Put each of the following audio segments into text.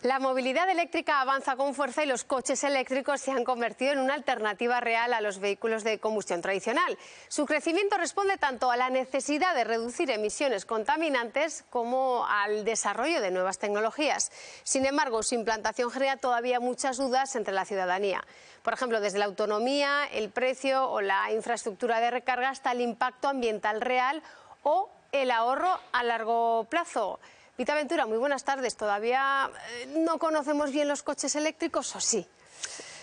La movilidad eléctrica avanza con fuerza y los coches eléctricos se han convertido en una alternativa real a los vehículos de combustión tradicional. Su crecimiento responde tanto a la necesidad de reducir emisiones contaminantes como al desarrollo de nuevas tecnologías. Sin embargo, su implantación genera todavía muchas dudas entre la ciudadanía. Por ejemplo, desde la autonomía, el precio o la infraestructura de recarga hasta el impacto ambiental real o el ahorro a largo plazo. Vita Ventura, muy buenas tardes. ¿Todavía no conocemos bien los coches eléctricos o sí?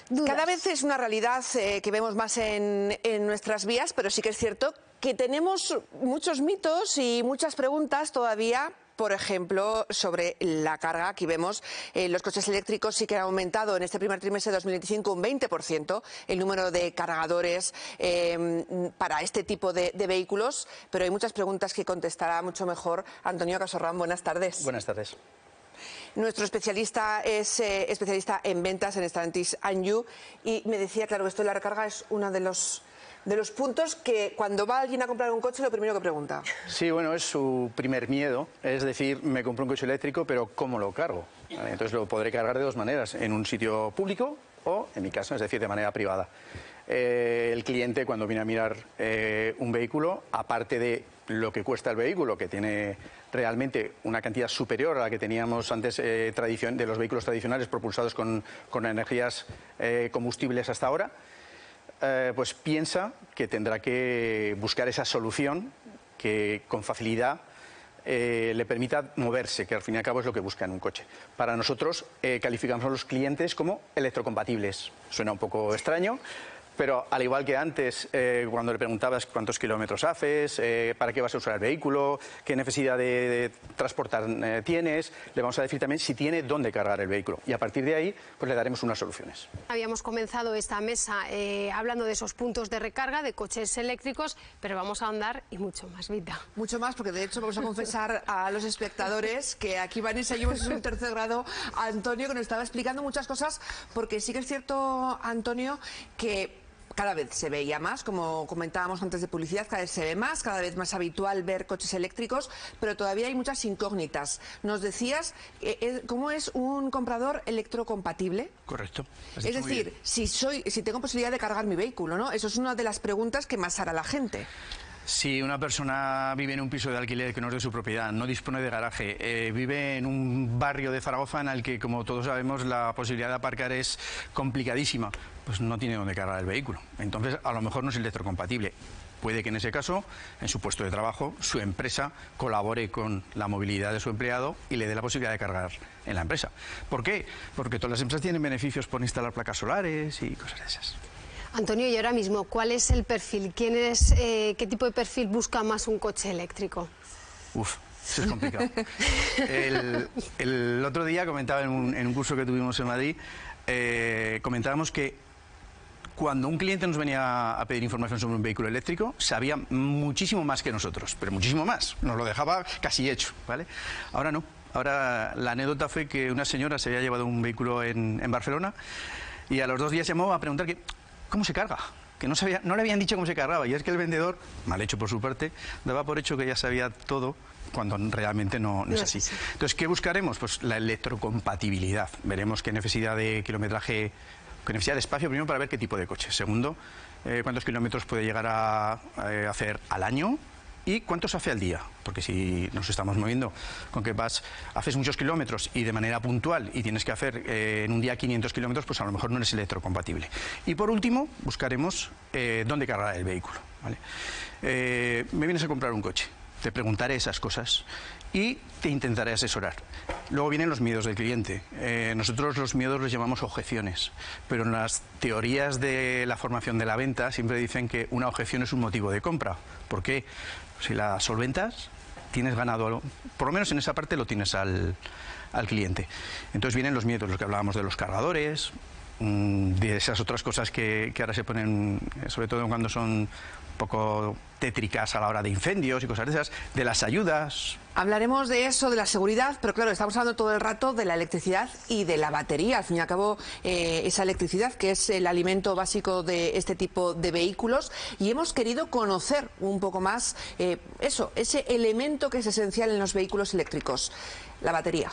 ¿Dudas? Cada vez es una realidad que vemos más en nuestras vías, pero sí que es cierto que tenemos muchos mitos y muchas preguntas todavía. Por ejemplo, sobre la carga. Aquí vemos los coches eléctricos sí que han aumentado en este primer trimestre de 2025 un 20% el número de cargadores para este tipo de vehículos, pero hay muchas preguntas que contestará mucho mejor Antonio Casorrán. Buenas tardes. Buenas tardes. Nuestro especialista es especialista en ventas en Stellantis Anju y me decía, claro, esto de la recarga es uno de los puntos que cuando va alguien a comprar un coche lo primero que pregunta. Sí, bueno, es su primer miedo, es decir, me compro un coche eléctrico, pero ¿cómo lo cargo? Entonces lo podré cargar de dos maneras, en un sitio público o, en mi caso, es decir, de manera privada. El cliente cuando viene a mirar un vehículo, aparte de lo que cuesta el vehículo, que tiene realmente una cantidad superior a la que teníamos antes de los vehículos tradicionales propulsados con energías combustibles hasta ahora, pues piensa que tendrá que buscar esa solución que con facilidad le permita moverse, que al fin y al cabo es lo que busca en un coche. Para nosotros calificamos a los clientes como electrocompatibles. Suena un poco extraño, pero al igual que antes, cuando le preguntabas cuántos kilómetros haces, para qué vas a usar el vehículo, qué necesidad de transportar tienes, le vamos a decir también si tiene dónde cargar el vehículo. Y a partir de ahí, pues le daremos unas soluciones. Habíamos comenzado esta mesa hablando de esos puntos de recarga de coches eléctricos, pero vamos a ahondar y mucho más, Vita. Mucho más, porque de hecho vamos a confesar a los espectadores que aquí van y seguimos en un tercer grado a Antonio, que nos estaba explicando muchas cosas, porque sí que es cierto, Antonio, que cada vez se veía más, como comentábamos antes de publicidad, cada vez se ve más, cada vez más habitual ver coches eléctricos, pero todavía hay muchas incógnitas. Nos decías, ¿cómo es un comprador electrocompatible? Correcto. Es decir, si tengo posibilidad de cargar mi vehículo, ¿no? Eso es una de las preguntas que más hará la gente. Si una persona vive en un piso de alquiler que no es de su propiedad, no dispone de garaje, vive en un barrio de Zaragoza en el que, como todos sabemos, la posibilidad de aparcar es complicadísima, pues no tiene dónde cargar el vehículo. Entonces, a lo mejor no es electrocompatible. Puede que en ese caso, en su puesto de trabajo, su empresa colabore con la movilidad de su empleado y le dé la posibilidad de cargar en la empresa. ¿Por qué? Porque todas las empresas tienen beneficios por instalar placas solares y cosas de esas. Antonio, y ahora mismo, ¿cuál es el perfil? ¿Qué tipo de perfil busca más un coche eléctrico? Uf, eso es complicado. El otro día comentaba en un curso que tuvimos en Madrid, comentábamos que cuando un cliente nos venía a pedir información sobre un vehículo eléctrico, sabía muchísimo más que nosotros, pero muchísimo más, nos lo dejaba casi hecho, ¿vale? Ahora no. Ahora la anécdota fue que una señora se había llevado un vehículo en Barcelona y a los 2 días llamó a preguntar ¿cómo se carga? Que no le habían dicho cómo se cargaba, y es que el vendedor, mal hecho por su parte, daba por hecho que ya sabía todo cuando realmente no es así. Entonces, ¿qué buscaremos? Pues la electrocompatibilidad. Veremos qué necesidad de kilometraje, qué necesidad de espacio, primero para ver qué tipo de coche. Segundo, cuántos kilómetros puede llegar a hacer al año. ¿Y cuántos hace al día? Porque si nos estamos moviendo con que haces muchos kilómetros y de manera puntual y tienes que hacer en un día 500 kilómetros, pues a lo mejor no eres electrocompatible. Y por último, buscaremos dónde cargar el vehículo, ¿vale? Me vienes a comprar un coche, te preguntaré esas cosas y te intentaré asesorar. Luego vienen los miedos del cliente. Nosotros los miedos los llamamos objeciones, pero en las teorías de la formación de la venta siempre dicen que una objeción es un motivo de compra. ¿Por qué? Si la solventas, tienes ganado, por lo menos en esa parte lo tienes al cliente. Entonces vienen los miedos, los que hablábamos de los cargadores, de esas otras cosas que ahora se ponen, sobre todo cuando son un poco tétricas a la hora de incendios y cosas de esas, de las ayudas. Hablaremos de eso, de la seguridad, pero claro, estamos hablando todo el rato de la electricidad y de la batería. Al fin y al cabo, esa electricidad que es el alimento básico de este tipo de vehículos, y hemos querido conocer un poco más ese elemento que es esencial en los vehículos eléctricos, la batería.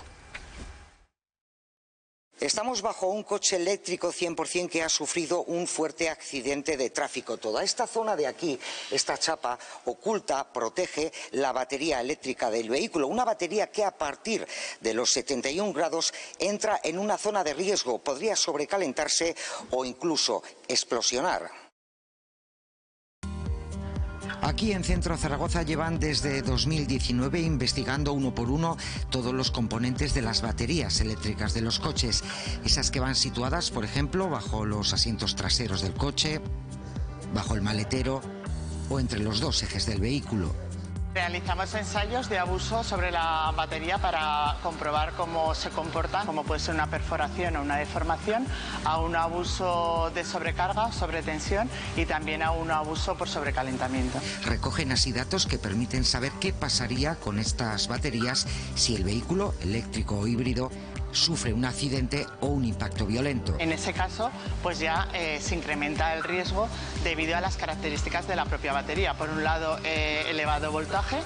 Estamos bajo un coche eléctrico 100% que ha sufrido un fuerte accidente de tráfico. Toda esta zona de aquí, esta chapa, oculta, protege la batería eléctrica del vehículo. Una batería que a partir de los 71 grados entra en una zona de riesgo. Podría sobrecalentarse o incluso explosionar. Aquí en Centro Zaragoza llevan desde 2019 investigando uno por uno todos los componentes de las baterías eléctricas de los coches. Esas que van situadas, por ejemplo, bajo los asientos traseros del coche, bajo el maletero o entre los dos ejes del vehículo. Realizamos ensayos de abuso sobre la batería para comprobar cómo se comportan, como puede ser una perforación o una deformación, a un abuso de sobrecarga, sobretensión y también a un abuso por sobrecalentamiento. Recogen así datos que permiten saber qué pasaría con estas baterías si el vehículo eléctrico o híbrido sufre un accidente o un impacto violento. En ese caso, pues ya se incrementa el riesgo debido a las características de la propia batería. Por un lado, elevado voltaje,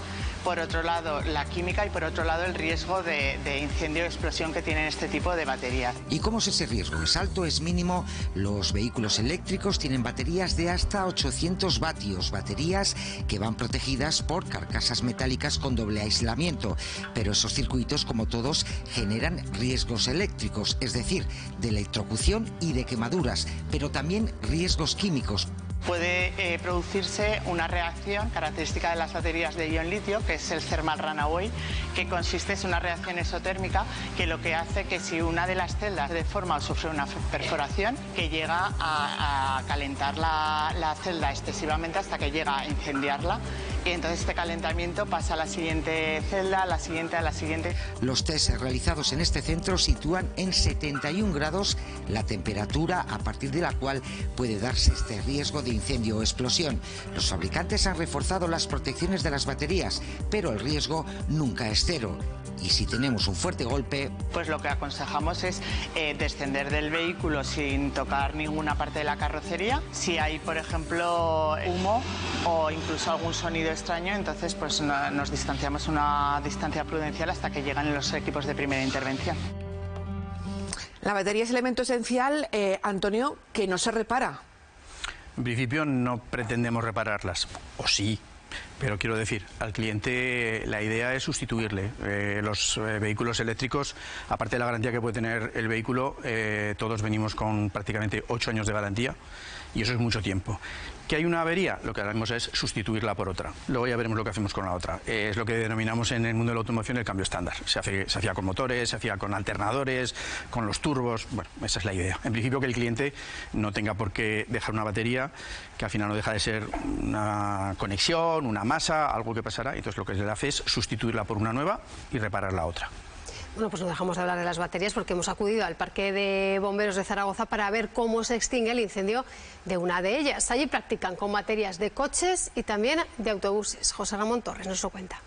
por otro lado, la química y por otro lado, el riesgo de incendio o explosión que tienen este tipo de baterías. ¿Y cómo es ese riesgo? ¿Es alto? ¿Es mínimo? Los vehículos eléctricos tienen baterías de hasta 800 vatios, baterías que van protegidas por carcasas metálicas con doble aislamiento. Pero esos circuitos, como todos, generan riesgos eléctricos, es decir, de electrocución y de quemaduras, pero también riesgos químicos. Puede producirse una reacción característica de las baterías de ion litio, que es el thermal runaway, que consiste en una reacción exotérmica que lo que hace que si una de las celdas se deforma o sufre una perforación, que llega a calentar la celda excesivamente hasta que llega a incendiarla. Y entonces este calentamiento pasa a la siguiente celda, a la siguiente, a la siguiente. Los test realizados en este centro sitúan en 71 grados la temperatura a partir de la cual puede darse este riesgo de incendio o explosión. Los fabricantes han reforzado las protecciones de las baterías, pero el riesgo nunca es cero. Y si tenemos un fuerte golpe... Pues lo que aconsejamos es descender del vehículo sin tocar ninguna parte de la carrocería. Si hay, por ejemplo, humo o incluso algún sonido extraño, entonces pues nos distanciamos una distancia prudencial hasta que llegan los equipos de primera intervención. La batería es elemento esencial, Antonio, que no se repara. En principio no pretendemos repararlas, o sí. Pero quiero decir, al cliente la idea es sustituirle. Los vehículos eléctricos, aparte de la garantía que puede tener el vehículo, todos venimos con prácticamente 8 años de garantía y eso es mucho tiempo. ¿Que hay una avería? Lo que haremos es sustituirla por otra. Luego ya veremos lo que hacemos con la otra. Es lo que denominamos en el mundo de la automoción el cambio estándar. Se hacía con motores, se hacía con alternadores, con los turbos. Bueno, esa es la idea. En principio que el cliente no tenga por qué dejar una batería, que al final no deja de ser una conexión, una masa, algo que pasará. Entonces lo que se le hace es sustituirla por una nueva y reparar la otra. Bueno, pues no dejamos de hablar de las baterías porque hemos acudido al Parque de Bomberos de Zaragoza para ver cómo se extingue el incendio de una de ellas. Allí practican con baterías de coches y también de autobuses. José Ramón Torres nos lo cuenta.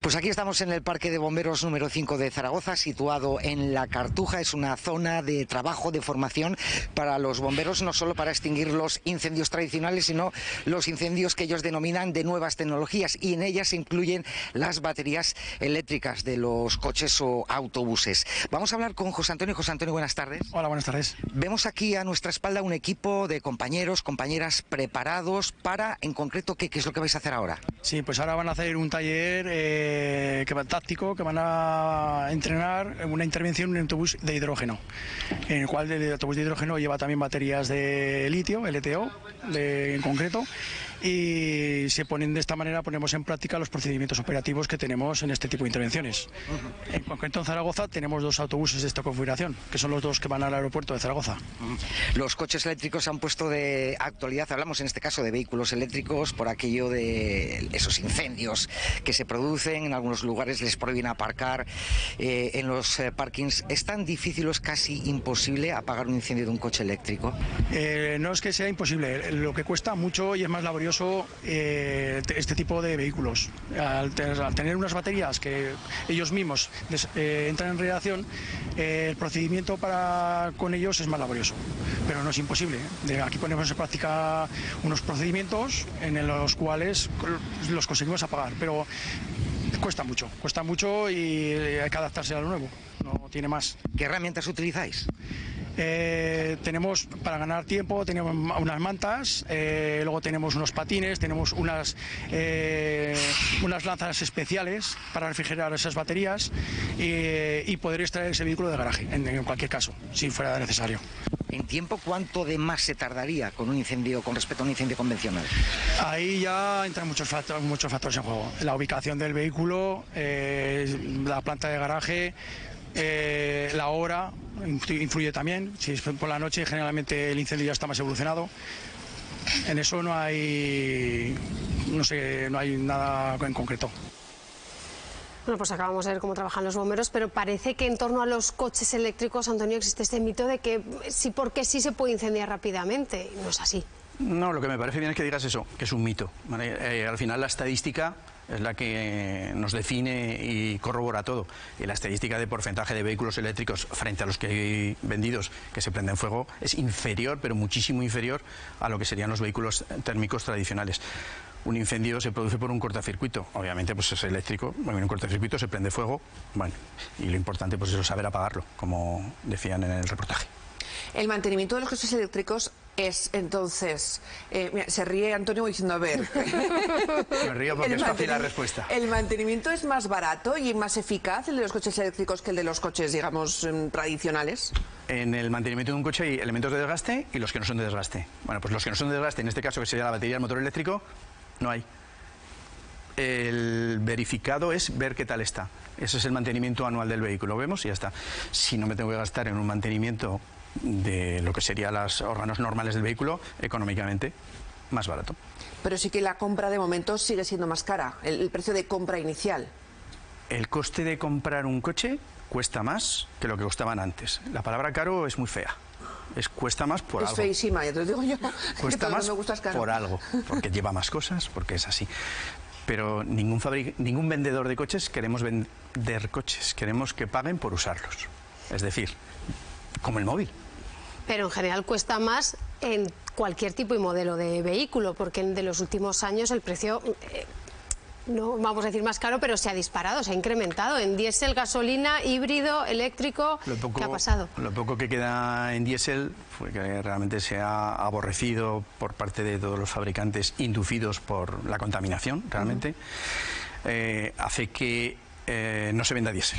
Pues aquí estamos en el Parque de Bomberos número 5 de Zaragoza, situado en La Cartuja. Es una zona de trabajo, de formación para los bomberos, no solo para extinguir los incendios tradicionales, sino los incendios que ellos denominan de nuevas tecnologías, y en ellas se incluyen las baterías eléctricas de los coches o autobuses. Vamos a hablar con José Antonio. José Antonio, buenas tardes. Hola, buenas tardes. Vemos aquí a nuestra espalda un equipo de compañeros, compañeras preparados para, en concreto, ¿qué es lo que vais a hacer ahora? Sí, pues ahora van a hacer un taller táctico, que van a entrenar una intervención en un autobús de hidrógeno, en el cual el autobús de hidrógeno lleva también baterías de litio, LTO en concreto, y se ponen de esta manera, ponemos en práctica los procedimientos operativos que tenemos en este tipo de intervenciones. En concreto en Zaragoza tenemos 2 autobuses de esta configuración, que son los 2 que van al aeropuerto de Zaragoza. Los coches eléctricos se han puesto de actualidad. Hablamos en este caso de vehículos eléctricos por aquello de esos incendios que se producen. En algunos lugares les prohíben aparcar en los parkings. ¿Es tan difícil o es casi imposible apagar un incendio de un coche eléctrico? No es que sea imposible, lo que cuesta mucho y es más laborioso este tipo de vehículos. Al tener unas baterías que ellos mismos entran en reacción, el procedimiento con ellos es más laborioso, pero no es imposible. Aquí ponemos en práctica unos procedimientos en los cuales los conseguimos apagar, pero cuesta mucho y hay que adaptarse a lo nuevo. no tiene más. ¿Qué herramientas utilizáis? Tenemos, para ganar tiempo, tenemos unas mantas, luego tenemos unos patines, tenemos unas lanzas especiales para refrigerar esas baterías y poder extraer ese vehículo del garaje, en cualquier caso, si fuera necesario. ¿En tiempo cuánto de más se tardaría con un incendio con respecto a un incendio convencional? Ahí ya entran muchos factores en juego. La ubicación del vehículo, la planta de garaje, la hora influye también. Si es por la noche, generalmente el incendio ya está más evolucionado. En eso no hay nada en concreto. Bueno, pues acabamos de ver cómo trabajan los bomberos, pero parece que en torno a los coches eléctricos, Antonio, existe este mito de que sí, porque sí se puede incendiar rápidamente. No es así. No, lo que me parece bien es que digas eso, que es un mito, ¿vale? Al final la estadística es la que nos define y corrobora todo. Y la estadística de porcentaje de vehículos eléctricos frente a los que hay vendidos que se prenden fuego es inferior, pero muchísimo inferior a lo que serían los vehículos térmicos tradicionales. Un incendio se produce por un cortocircuito, obviamente pues es eléctrico, bueno, en un cortocircuito se prende fuego, bueno, y lo importante pues es saber apagarlo, como decían en el reportaje. El mantenimiento de los coches eléctricos es, entonces, mira, se ríe Antonio diciendo, a ver... Me río porque es fácil la respuesta. ¿El mantenimiento es más barato y más eficaz el de los coches eléctricos que el de los coches, digamos, tradicionales? En el mantenimiento de un coche hay elementos de desgaste y los que no son de desgaste. Bueno, pues los que no son de desgaste, en este caso que sería la batería del motor eléctrico, no hay. El verificado es ver qué tal está. Ese es el mantenimiento anual del vehículo. Vemos y ya está. Si no me tengo que gastar en un mantenimiento de lo que serían los órganos normales del vehículo, económicamente más barato. Pero sí que la compra de momento sigue siendo más cara, el precio de compra inicial. El coste de comprar un coche cuesta más que lo que costaban antes. La palabra caro es muy fea. Cuesta más por algo. Es feísima, ya te lo digo yo. Cuesta más por algo, porque lleva más cosas, porque es así. Pero ningún vendedor de coches queremos vender coches, queremos que paguen por usarlos. Es decir, como el móvil. Pero en general cuesta más en cualquier tipo y modelo de vehículo, porque de los últimos años el precio, no vamos a decir más caro, pero se ha disparado, se ha incrementado en diésel, gasolina, híbrido, eléctrico. ¿Qué ha pasado? Lo poco que queda en diésel, que realmente se ha aborrecido por parte de todos los fabricantes, inducidos por la contaminación, realmente, hace que no se venda diésel.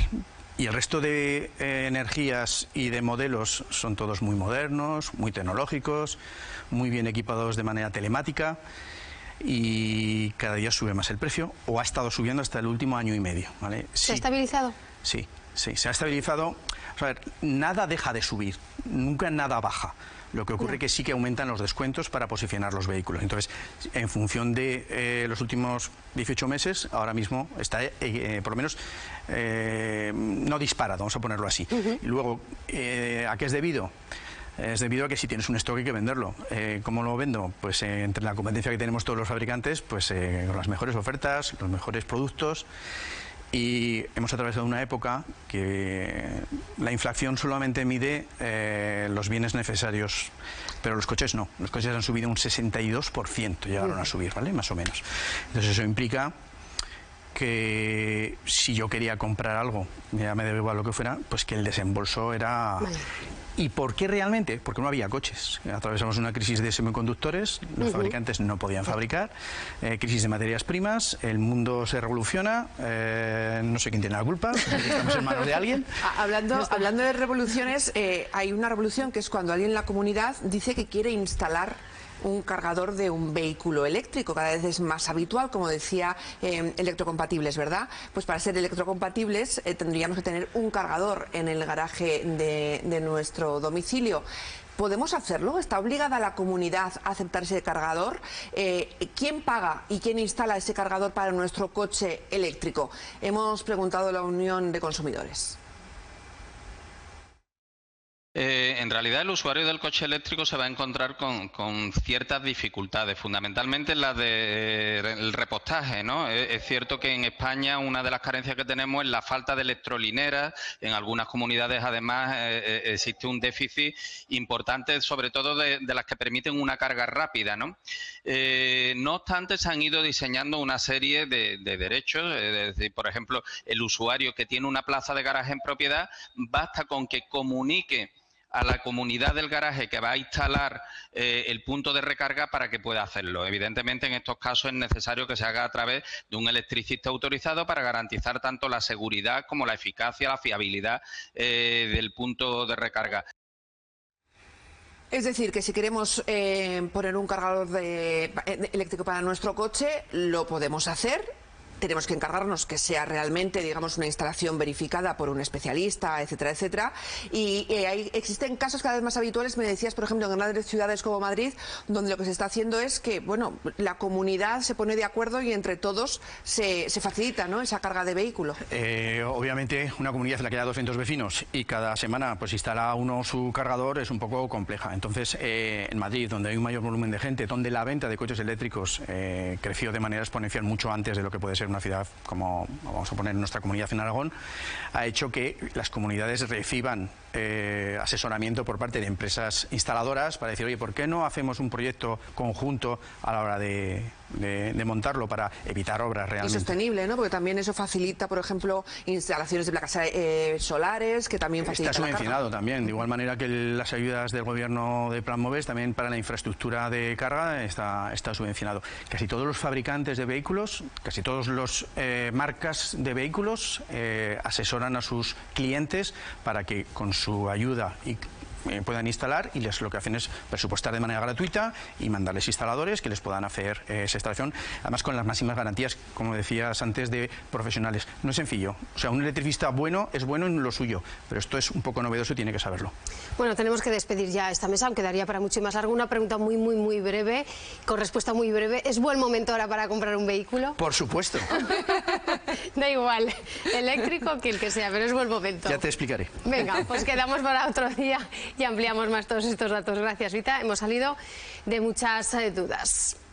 Y el resto de energías y de modelos son todos muy modernos, muy tecnológicos, muy bien equipados de manera telemática y cada día sube más el precio, o ha estado subiendo hasta el último año y medio, ¿vale? ¿Se ha estabilizado? Sí, se ha estabilizado. A ver, nada deja de subir, nunca nada baja. Lo que ocurre es que sí que aumentan los descuentos para posicionar los vehículos. Entonces, en función de los últimos 18 meses, ahora mismo está, por lo menos, no disparado, vamos a ponerlo así. Y luego, ¿a qué es debido? Es debido a que si tienes un stock hay que venderlo. ¿Cómo lo vendo? Pues entre la competencia que tenemos todos los fabricantes, pues con las mejores ofertas, los mejores productos. Y hemos atravesado una época que la inflación solamente mide los bienes necesarios, pero los coches no. Los coches han subido un 62%, llegaron a subir, ¿vale? Más o menos. Entonces eso implica que si yo quería comprar algo, ya me da igual lo que fuera, pues que el desembolso era... Vale. ¿Y por qué realmente? Porque no había coches. Atravesamos una crisis de semiconductores, los fabricantes no podían fabricar, crisis de materias primas, el mundo se revoluciona, no sé quién tiene la culpa, estamos en manos de alguien. Hablando de revoluciones, hay una revolución que es cuando alguien en la comunidad dice que quiere instalar un cargador de un vehículo eléctrico. Cada vez es más habitual, como decía, electrocompatibles, ¿verdad? Pues para ser electrocompatibles tendríamos que tener un cargador en el garaje de nuestro domicilio. ¿Podemos hacerlo? ¿Está obligada la comunidad a aceptar ese cargador? ¿Quién paga y quién instala ese cargador para nuestro coche eléctrico? Hemos preguntado a la Unión de Consumidores. En realidad el usuario del coche eléctrico se va a encontrar con ciertas dificultades, fundamentalmente la del repostaje, ¿no? Es cierto que en España una de las carencias que tenemos es la falta de electrolineras. En algunas comunidades además existe un déficit importante, sobre todo de las que permiten una carga rápida, ¿no? No obstante, se han ido diseñando una serie de derechos, es decir, por ejemplo, el usuario que tiene una plaza de garaje en propiedad, basta con que comunique a la comunidad del garaje que va a instalar el punto de recarga para que pueda hacerlo. Evidentemente, en estos casos es necesario que se haga a través de un electricista autorizado para garantizar tanto la seguridad como la eficacia, la fiabilidad del punto de recarga. Es decir, que si queremos poner un cargador eléctrico para nuestro coche, lo podemos hacer. Tenemos que encargarnos que sea realmente, digamos, una instalación verificada por un especialista, etcétera, etcétera. Y existen casos cada vez más habituales, me decías, por ejemplo, en grandes ciudades como Madrid, donde lo que se está haciendo es que, bueno, la comunidad se pone de acuerdo y entre todos se facilita, ¿no?, esa carga de vehículo. Obviamente, una comunidad en la que haya 200 vecinos y cada semana pues instala uno su cargador es un poco compleja. Entonces, en Madrid, donde hay un mayor volumen de gente, donde la venta de coches eléctricos creció de manera exponencial mucho antes de lo que puede ser una ciudad como, vamos a poner, nuestra comunidad en Aragón, ha hecho que las comunidades reciban asesoramiento por parte de empresas instaladoras para decir, oye, ¿por qué no hacemos un proyecto conjunto a la hora de montarlo para evitar obras realmente? Y sostenible, ¿no? Porque también eso facilita, por ejemplo, instalaciones de placas solares, que también facilita Está subvencionado también, de igual manera que las ayudas del gobierno de Plan Moves, también para la infraestructura de carga está subvencionado. Casi todos los fabricantes de vehículos, casi todos los marcas de vehículos asesoran a sus clientes para que con su ayuda puedan instalar, y lo que hacen es presupuestar de manera gratuita y mandarles instaladores que les puedan hacer esa instalación, además con las máximas garantías, como decías antes, de profesionales. No es sencillo, o sea, un electricista bueno es bueno en lo suyo, pero esto es un poco novedoso y tiene que saberlo. Bueno, tenemos que despedir ya esta mesa, aunque daría para mucho más largo. Una pregunta muy breve, con respuesta muy breve. ¿Es buen momento ahora para comprar un vehículo? Por supuesto. Da igual, eléctrico que el que sea, pero es buen momento. Ya te explicaré. Venga, pues quedamos para otro día y ampliamos más todos estos datos. Gracias, Vita. Hemos salido de muchas dudas.